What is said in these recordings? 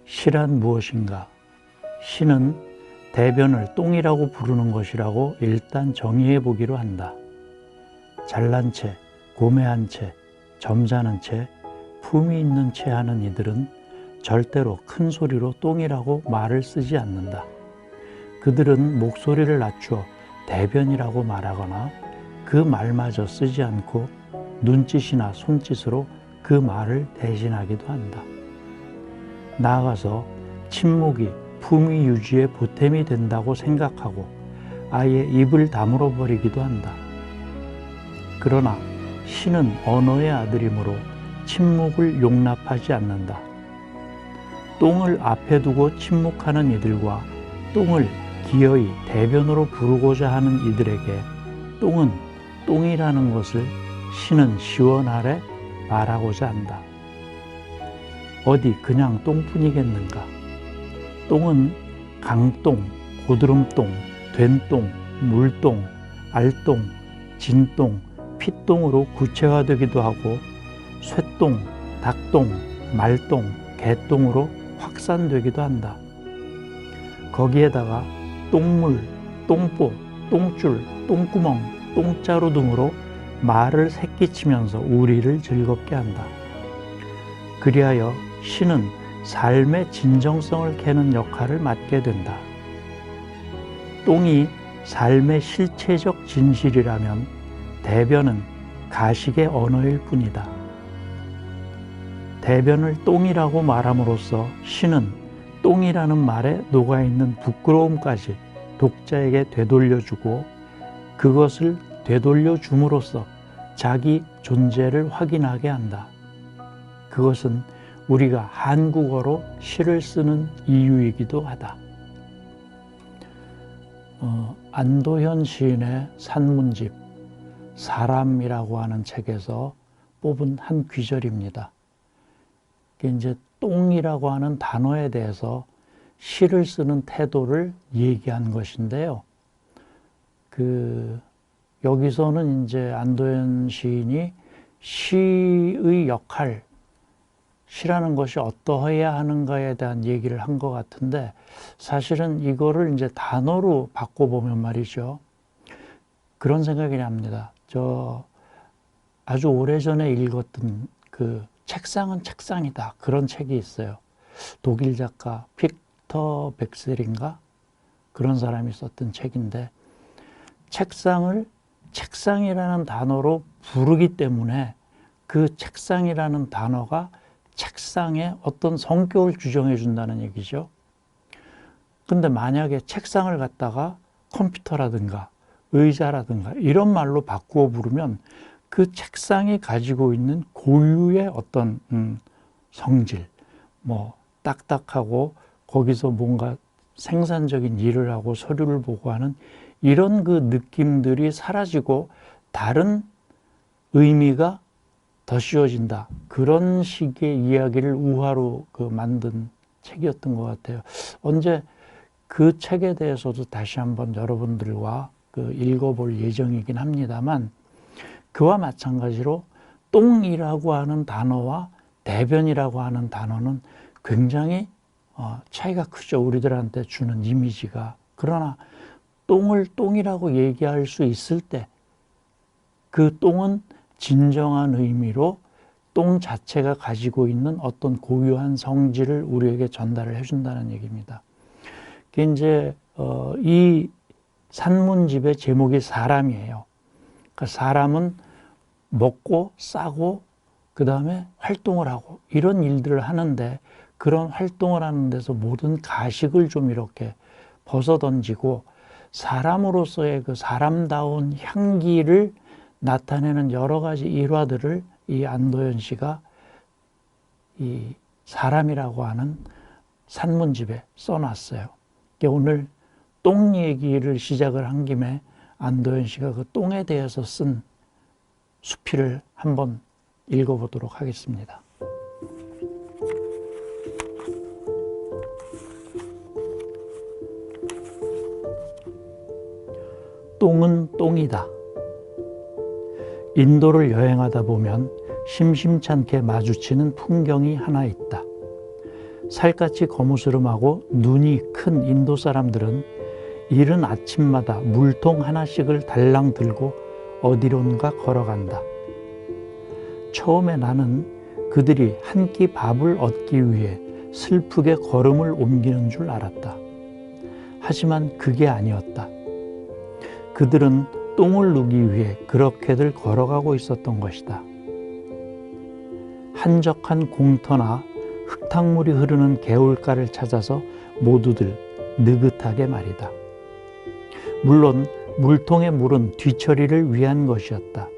시란 무엇인가? 시는 대변을 똥이라고 부르는 것이라고 일단 정의해 보기로 한다. 잘난 채, 고매한 채, 점잖은 채, 품위 있는 채 하는 이들은 절대로 큰 소리로 똥이라고 말을 쓰지 않는다. 그들은 목소리를 낮추어 대변이라고 말하거나 그 말마저 쓰지 않고 눈짓이나 손짓으로 그 말을 대신하기도 한다. 나아가서 침묵이 품위 유지에 보탬이 된다고 생각하고 아예 입을 다물어 버리기도 한다. 그러나 시는 언어의 아들이므로 침묵을 용납하지 않는다. 똥을 앞에 두고 침묵하는 이들과 똥을 기어이 대변으로 부르고자 하는 이들에게 똥은 똥이라는 것을 시는 시원하게 말하고자 한다. 어디 그냥 똥뿐이겠는가? 똥은 강똥, 고드름똥, 된똥, 물똥, 알똥, 진똥, 핏똥으로 구체화되기도 하고 쇠똥, 닭똥, 말똥, 개똥으로 확산되기도 한다. 거기에다가 똥물, 똥보, 똥줄, 똥구멍, 똥자루 등으로 말을 새끼치면서 우리를 즐겁게 한다. 그리하여 시는 삶의 진정성을 캐는 역할을 맡게 된다. 똥이 삶의 실체적 진실이라면 대변은 가식의 언어일 뿐이다. 대변을 똥이라고 말함으로써 시는 똥이라는 말에 녹아있는 부끄러움까지 독자에게 되돌려주고 그것을 되돌려줌으로써 자기 존재를 확인하게 한다. 그것은 우리가 한국어로 시를 쓰는 이유이기도 하다. 안도현 시인의 산문집 사람이라고 하는 책에서 뽑은 한 귀절입니다. 이제 똥이라고 하는 단어에 대해서 시를 쓰는 태도를 얘기한 것인데요. 여기서는 이제 안도현 시인이 시의 역할, 시라는 것이 어떠해야 하는가에 대한 얘기를 한 것 같은데 사실은 이거를 이제 단어로 바꿔보면 말이죠. 그런 생각이 납니다. 아주 오래전에 읽었던 책상은 책상이다. 그런 책이 있어요. 독일 작가 빅터 백셀인가? 그런 사람이 썼던 책인데 책상을 책상이라는 단어로 부르기 때문에 그 책상이라는 단어가 책상의 어떤 성격을 규정해 준다는 얘기죠. 근데 만약에 책상을 갖다가 컴퓨터라든가 의자라든가 이런 말로 바꾸어 부르면 그 책상이 가지고 있는 고유의 어떤 성질, 딱딱하고 거기서 뭔가 생산적인 일을 하고 서류를 보고 하는 이런 그 느낌들이 사라지고 다른 의미가 더 씌워진다. 그런 식의 이야기를 우화로 만든 책이었던 것 같아요. 언제 그 책에 대해서도 다시 한번 여러분들과 읽어볼 예정이긴 합니다만 그와 마찬가지로 똥이라고 하는 단어와 대변이라고 하는 단어는 굉장히 차이가 크죠. 우리들한테 주는 이미지가. 그러나 똥을 똥이라고 얘기할 수 있을 때 그 똥은 진정한 의미로 똥 자체가 가지고 있는 어떤 고유한 성질을 우리에게 전달을 해준다는 얘기입니다. 이제 이 산문집의 제목이 사람이에요. 그러니까 사람은 먹고 싸고 그 다음에 활동을 하고 이런 일들을 하는데 그런 활동을 하는 데서 모든 가식을 좀 이렇게 벗어던지고 사람으로서의 그 사람다운 향기를 나타내는 여러 가지 일화들을 이 안도현 씨가 이 사람이라고 하는 산문집에 써놨어요. 오늘 똥 얘기를 시작을 한 김에 안도현 씨가 그 똥에 대해서 쓴 수필을 한번 읽어보도록 하겠습니다. 똥은 똥이다. 인도를 여행하다 보면 심심찮게 마주치는 풍경이 하나 있다. 살갗이 거무스름하고 눈이 큰 인도 사람들은 이른 아침마다 물통 하나씩을 달랑 들고 어디론가 걸어간다. 처음에 나는 그들이 한 끼 밥을 얻기 위해 슬프게 걸음을 옮기는 줄 알았다. 하지만 그게 아니었다. 그들은 똥을 누기 위해 그렇게들 걸어가고 있었던 것이다. 한적한 공터나 흙탕물이 흐르는 개울가를 찾아서 모두들 느긋하게 말이다. 물론 물통의 물은 뒤처리를 위한 것이었다.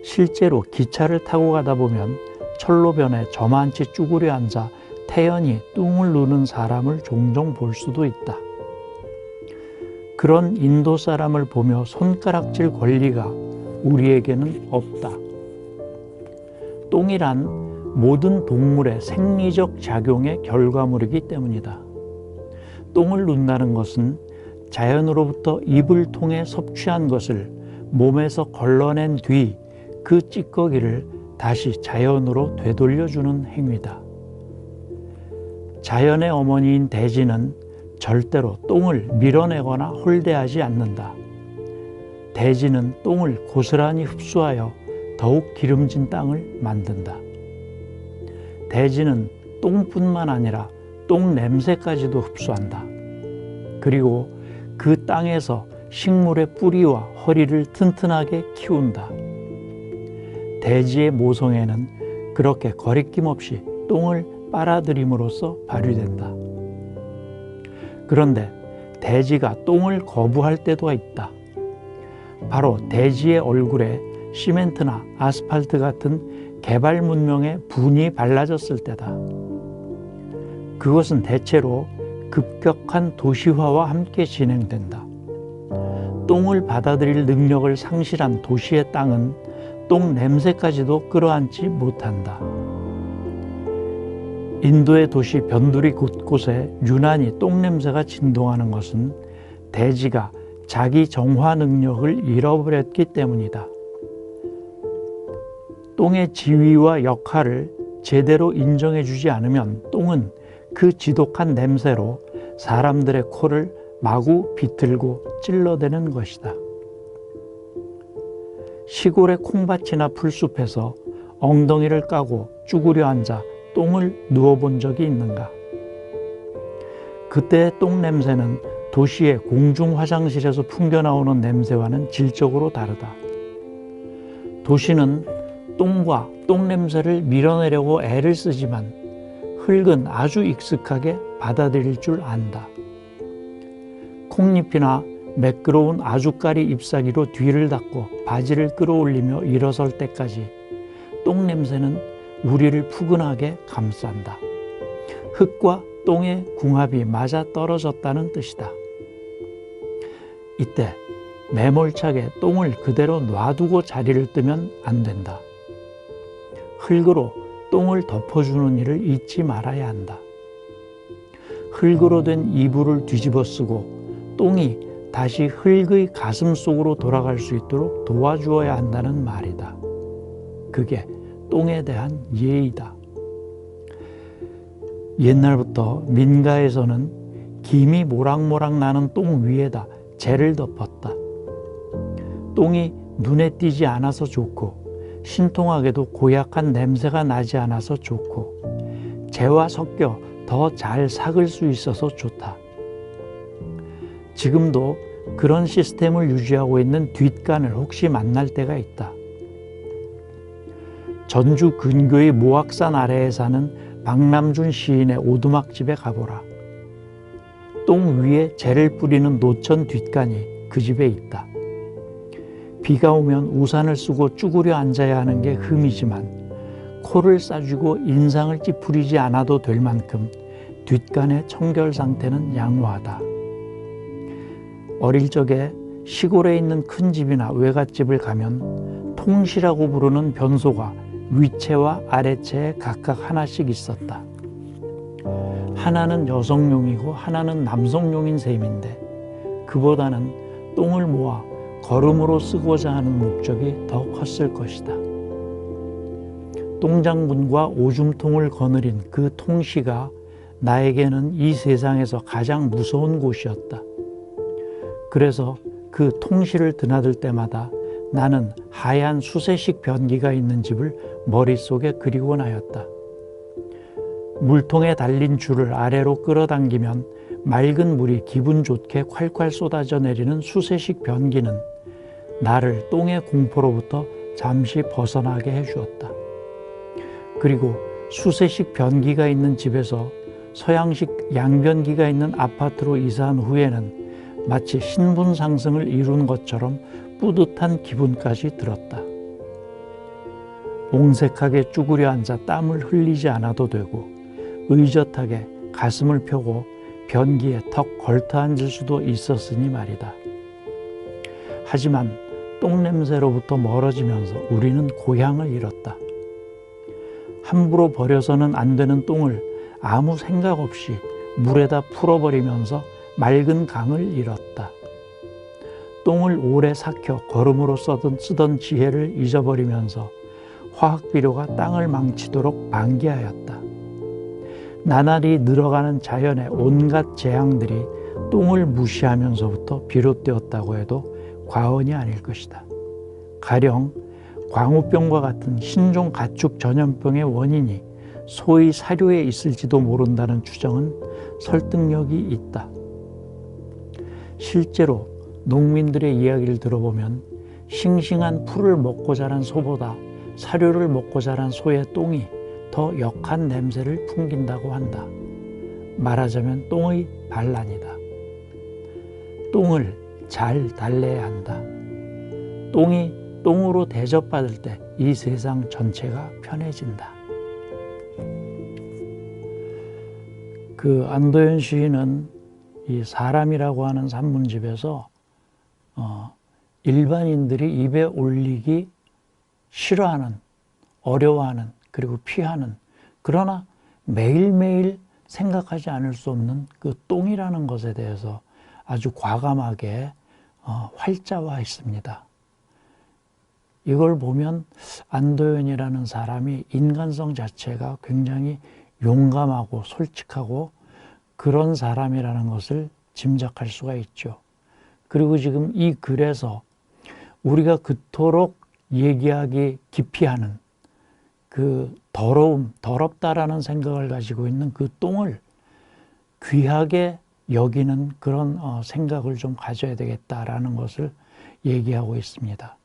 실제로 기차를 타고 가다 보면 철로변에 저만치 쭈그려 앉아 태연히 뚱을 누는 사람을 종종 볼 수도 있다. 그런 인도 사람을 보며 손가락질 권리가 우리에게는 없다. 똥이란 모든 동물의 생리적 작용의 결과물이기 때문이다. 똥을 눈다는 것은 자연으로부터 입을 통해 섭취한 것을 몸에서 걸러낸 뒤 그 찌꺼기를 다시 자연으로 되돌려주는 행위다. 자연의 어머니인 대지는 절대로 똥을 밀어내거나 홀대하지 않는다. 대지는 똥을 고스란히 흡수하여 더욱 기름진 땅을 만든다. 대지는 똥뿐만 아니라 똥 냄새까지도 흡수한다. 그리고 그 땅에서 식물의 뿌리와 허리를 튼튼하게 키운다. 대지의 모성애는 그렇게 거리낌 없이 똥을 빨아들임으로써 발휘된다. 그런데 대지가 똥을 거부할 때도 있다. 바로 대지의 얼굴에 시멘트나 아스팔트 같은 개발 문명의 분이 발라졌을 때다. 그것은 대체로 급격한 도시화와 함께 진행된다. 똥을 받아들일 능력을 상실한 도시의 땅은 똥 냄새까지도 끌어안지 못한다. 인도의 도시 변두리 곳곳에 유난히 똥 냄새가 진동하는 것은 대지가 자기 정화 능력을 잃어버렸기 때문이다. 똥의 지위와 역할을 제대로 인정해주지 않으면 똥은 그 지독한 냄새로 사람들의 코를 마구 비틀고 찔러대는 것이다. 시골의 콩밭이나 풀숲에서 엉덩이를 까고 쭈그려 앉아 똥을 누워본 적이 있는가? 그때의 똥 냄새는 도시의 공중 화장실에서 풍겨나오는 냄새와는 질적으로 다르다. 도시는 똥과 똥 냄새를 밀어내려고 애를 쓰지만 흙은 아주 익숙하게 받아들일 줄 안다. 콩잎이나 매끄러운 아주까리 잎사귀로 뒤를 닦고 바지를 끌어올리며 일어설 때까지 똥 냄새는 우리를 푸근하게 감싼다. 흙과 똥의 궁합이 맞아 떨어졌다는 뜻이다. 이때 매몰차게 똥을 그대로 놔두고 자리를 뜨면 안 된다. 흙으로 똥을 덮어주는 일을 잊지 말아야 한다. 흙으로 된 이불을 뒤집어 쓰고 똥이 다시 흙의 가슴 속으로 돌아갈 수 있도록 도와주어야 한다는 말이다. 그게 똥에 대한 예의다. 옛날부터 민가에서는 김이 모락모락 나는 똥 위에다 재를 덮었다. 똥이 눈에 띄지 않아서 좋고 신통하게도 고약한 냄새가 나지 않아서 좋고 재와 섞여 더 잘 삭을 수 있어서 좋다. 지금도 그런 시스템을 유지하고 있는 뒷간을 혹시 만날 때가 있다. 전주 근교의 모악산 아래에 사는 박남준 시인의 오두막집에 가보라. 똥 위에 재를 뿌리는 노천 뒷간이 그 집에 있다. 비가 오면 우산을 쓰고 쭈그려 앉아야 하는 게 흠이지만 코를 싸쥐고 인상을 찌푸리지 않아도 될 만큼 뒷간의 청결 상태는 양호하다. 어릴 적에 시골에 있는 큰 집이나 외갓집을 가면 통시라고 부르는 변소가 위채와 아래채에 각각 하나씩 있었다. 하나는 여성용이고 하나는 남성용인 셈인데 그보다는 똥을 모아 거름으로 쓰고자 하는 목적이 더 컸을 것이다. 똥장군과 오줌통을 거느린 그 통시가 나에게는 이 세상에서 가장 무서운 곳이었다. 그래서 그 통시를 드나들 때마다 나는 하얀 수세식 변기가 있는 집을 머릿속에 그리곤 하였다. 물통에 달린 줄을 아래로 끌어당기면 맑은 물이 기분 좋게 콸콸 쏟아져 내리는 수세식 변기는 나를 똥의 공포로부터 잠시 벗어나게 해주었다. 그리고 수세식 변기가 있는 집에서 서양식 양변기가 있는 아파트로 이사한 후에는 마치 신분 상승을 이룬 것처럼 뿌듯한 기분까지 들었다. 옹색하게 쭈그려 앉아 땀을 흘리지 않아도 되고 의젓하게 가슴을 펴고 변기에 턱 걸터 앉을 수도 있었으니 말이다. 하지만 똥냄새로부터 멀어지면서 우리는 고향을 잃었다. 함부로 버려서는 안 되는 똥을 아무 생각 없이 물에다 풀어버리면서 맑은 강을 잃었다. 똥을 오래 삭혀 거름으로 쓰던 지혜를 잊어버리면서 화학비료가 땅을 망치도록 방기하였다. 나날이 늘어가는 자연의 온갖 재앙들이 똥을 무시하면서부터 비롯되었다고 해도 과언이 아닐 것이다. 가령 광우병과 같은 신종 가축 전염병의 원인이 소의 사료에 있을지도 모른다는 추정은 설득력이 있다. 실제로 농민들의 이야기를 들어보면 싱싱한 풀을 먹고 자란 소보다 사료를 먹고 자란 소의 똥이 더 역한 냄새를 풍긴다고 한다. 말하자면 똥의 반란이다. 똥을 잘 달래야 한다. 똥이 똥으로 대접받을 때 이 세상 전체가 편해진다. 그 안도현 시인은 이 사람이라고 하는 산문집에서 일반인들이 입에 올리기 싫어하는, 어려워하는, 그리고 피하는, 그러나 매일매일 생각하지 않을 수 없는 그 똥이라는 것에 대해서 아주 과감하게 활자화했습니다. 이걸 보면 안도현이라는 사람이 인간성 자체가 굉장히 용감하고 솔직하고 그런 사람이라는 것을 짐작할 수가 있죠. 그리고 지금 이 글에서 우리가 그토록 얘기하기 기피하는 그 더러움, 더럽다라는 생각을 가지고 있는 그 똥을 귀하게 여기는 그런 생각을 좀 가져야 되겠다라는 것을 얘기하고 있습니다.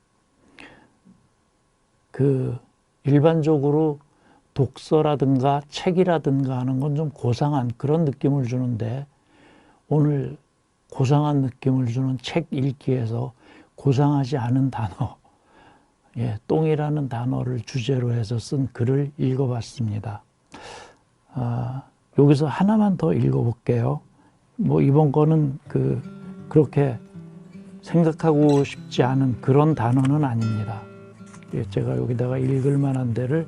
그 일반적으로 독서라든가 책이라든가 하는 건 좀 고상한 그런 느낌을 주는데 오늘 고상한 느낌을 주는 책 읽기에서 고상하지 않은 단어, 똥이라는 단어를 주제로 해서 쓴 글을 읽어봤습니다. 여기서 하나만 더 읽어볼게요. 이번 거는 그렇게 생각하고 싶지 않은 그런 단어는 아닙니다. 제가 여기다가 읽을 만한 데를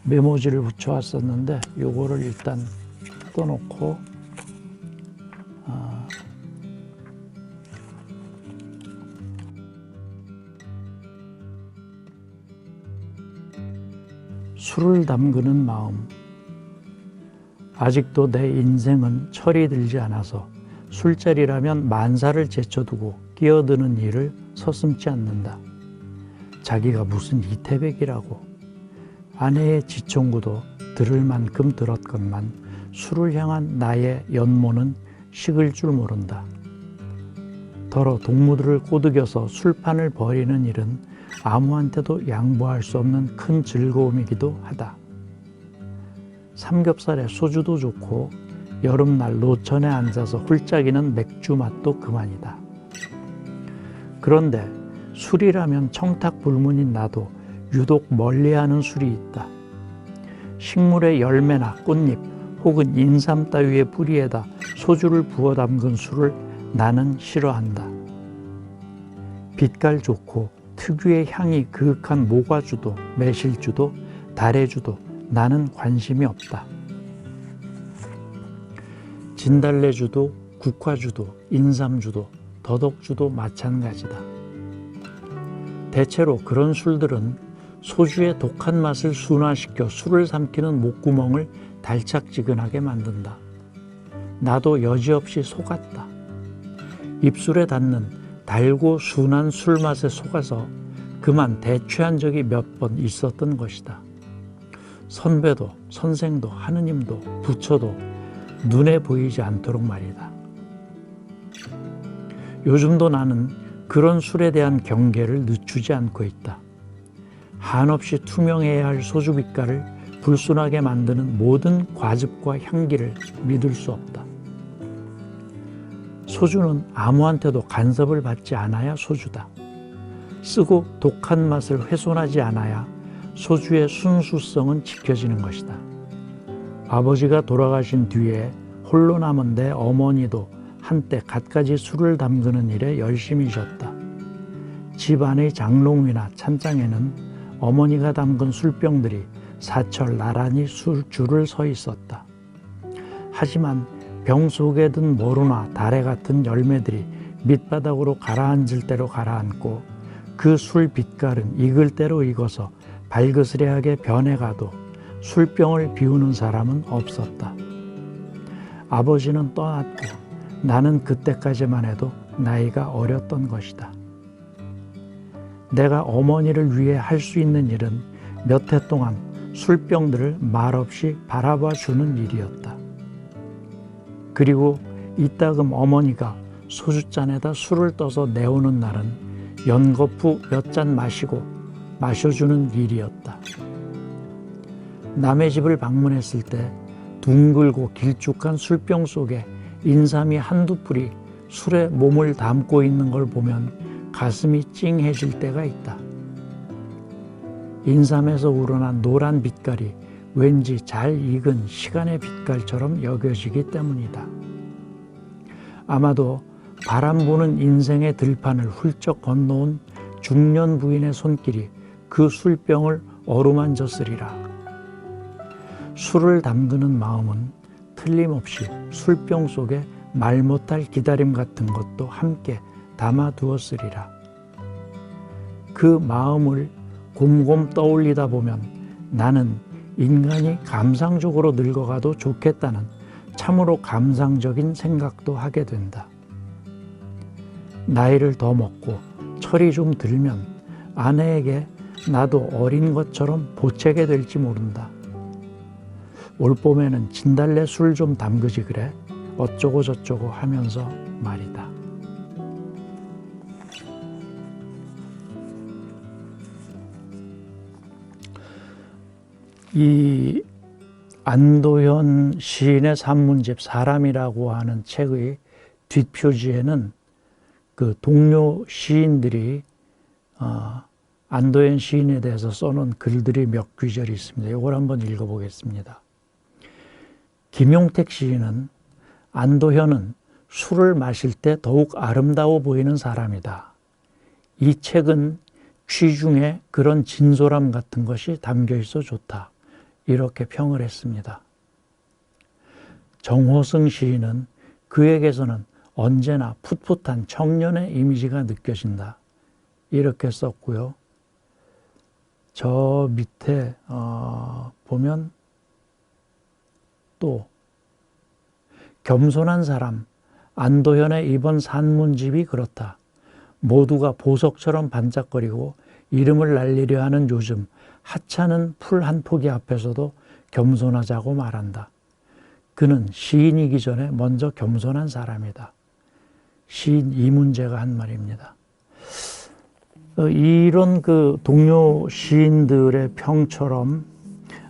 메모지를 붙여왔었는데 요거를 일단 떠놓고 술을 담그는 마음. 아직도 내 인생은 철이 들지 않아서 술자리라면 만사를 제쳐두고 끼어드는 일을 서슴지 않는다. 자기가 무슨 이태백이라고. 아내의 지총구도 들을 만큼 들었건만 술을 향한 나의 연모는 식을 줄 모른다. 더러 동무들을 꼬드겨서 술판을 벌이는 일은 아무한테도 양보할 수 없는 큰 즐거움이기도 하다. 삼겹살에 소주도 좋고 여름날 노천에 앉아서 훌짝이는 맥주 맛도 그만이다. 그런데 술이라면 청탁불문인 나도 유독 멀리하는 술이 있다. 식물의 열매나 꽃잎 혹은 인삼 따위의 뿌리에다 소주를 부어 담근 술을 나는 싫어한다. 빛깔 좋고 특유의 향이 그윽한 모과주도 매실주도 다래주도 나는 관심이 없다. 진달래주도 국화주도 인삼주도 더덕주도 마찬가지다. 대체로 그런 술들은 소주의 독한 맛을 순화시켜 술을 삼키는 목구멍을 달짝지근하게 만든다. 나도 여지없이 속았다. 입술에 닿는 달고 순한 술맛에 속아서 그만 대취한 적이 몇 번 있었던 것이다. 선배도 선생도 하느님도 부처도 눈에 보이지 않도록 말이다. 요즘도 나는 그런 술에 대한 경계를 늦추지 않고 있다. 한없이 투명해야 할 소주 빛깔을 불순하게 만드는 모든 과즙과 향기를 믿을 수 없다. 소주는 아무한테도 간섭을 받지 않아야 소주다. 쓰고 독한 맛을 훼손하지 않아야 소주의 순수성은 지켜지는 것이다. 아버지가 돌아가신 뒤에 홀로 남은 내 어머니도 한때 갖가지 술을 담그는 일에 열심히셨다. 집 안의 장롱 위나 찬장에는 어머니가 담근 술병들이 사철 나란히 줄을 서 있었다. 하지만 병 속에 든 모루나 다래 같은 열매들이 밑바닥으로 가라앉을 대로 가라앉고 그 술 빛깔은 익을 대로 익어서 발그스레하게 변해가도 술병을 비우는 사람은 없었다. 아버지는 떠났고 나는 그때까지만 해도 나이가 어렸던 것이다. 내가 어머니를 위해 할 수 있는 일은 몇 해 동안 술병들을 말없이 바라봐 주는 일이었다. 그리고 이따금 어머니가 소주잔에다 술을 떠서 내오는 날은 연거푸 몇 잔 마시고 마셔주는 일이었다. 남의 집을 방문했을 때 둥글고 길쭉한 술병 속에 인삼이 한두 풀이 술에 몸을 담고 있는 걸 보면 가슴이 찡해질 때가 있다. 인삼에서 우러난 노란 빛깔이 왠지 잘 익은 시간의 빛깔처럼 여겨지기 때문이다. 아마도 바람 부는 인생의 들판을 훌쩍 건너온 중년 부인의 손길이 그 술병을 어루만졌으리라. 술을 담그는 마음은 틀림없이 술병 속에 말 못할 기다림 같은 것도 함께 담아두었으리라. 그 마음을 곰곰 떠올리다 보면 나는 인간이 감상적으로 늙어가도 좋겠다는 참으로 감상적인 생각도 하게 된다. 나이를 더 먹고 철이 좀 들면 아내에게 나도 어린 것처럼 보채게 될지 모른다. 올 봄에는 진달래 술 좀 담그지 그래? 어쩌고 저쩌고 하면서 말이다. 이 안도현 시인의 산문집 사람이라고 하는 책의 뒷표지에는 그 동료 시인들이 안도현 시인에 대해서 써놓은 글들이 몇 구절이 있습니다. 이걸 한번 읽어보겠습니다. 김용택 시인은 안도현은 술을 마실 때 더욱 아름다워 보이는 사람이다. 이 책은 취중에 그런 진솔함 같은 것이 담겨 있어 좋다. 이렇게 평을 했습니다. 정호승 시인은 그에게서는 언제나 풋풋한 청년의 이미지가 느껴진다. 이렇게 썼고요. 저 밑에 보면 또 겸손한 사람, 안도현의 이번 산문집이 그렇다. 모두가 보석처럼 반짝거리고 이름을 날리려 하는 요즘 하찮은 풀 한 포기 앞에서도 겸손하자고 말한다. 그는 시인이기 전에 먼저 겸손한 사람이다. 시인 이문재가 한 말입니다. 이런 그 동료 시인들의 평처럼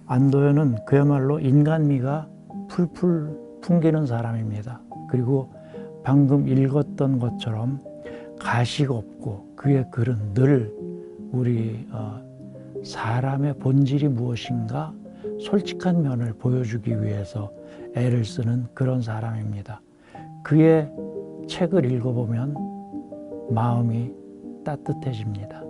안도현은 그야말로 인간미가 풀풀 풍기는 사람입니다. 그리고 방금 읽었던 것처럼 가식 없고 그의 글은 늘 우리 사람의 본질이 무엇인가 솔직한 면을 보여주기 위해서 애를 쓰는 그런 사람입니다. 그의 책을 읽어보면 마음이 따뜻해집니다.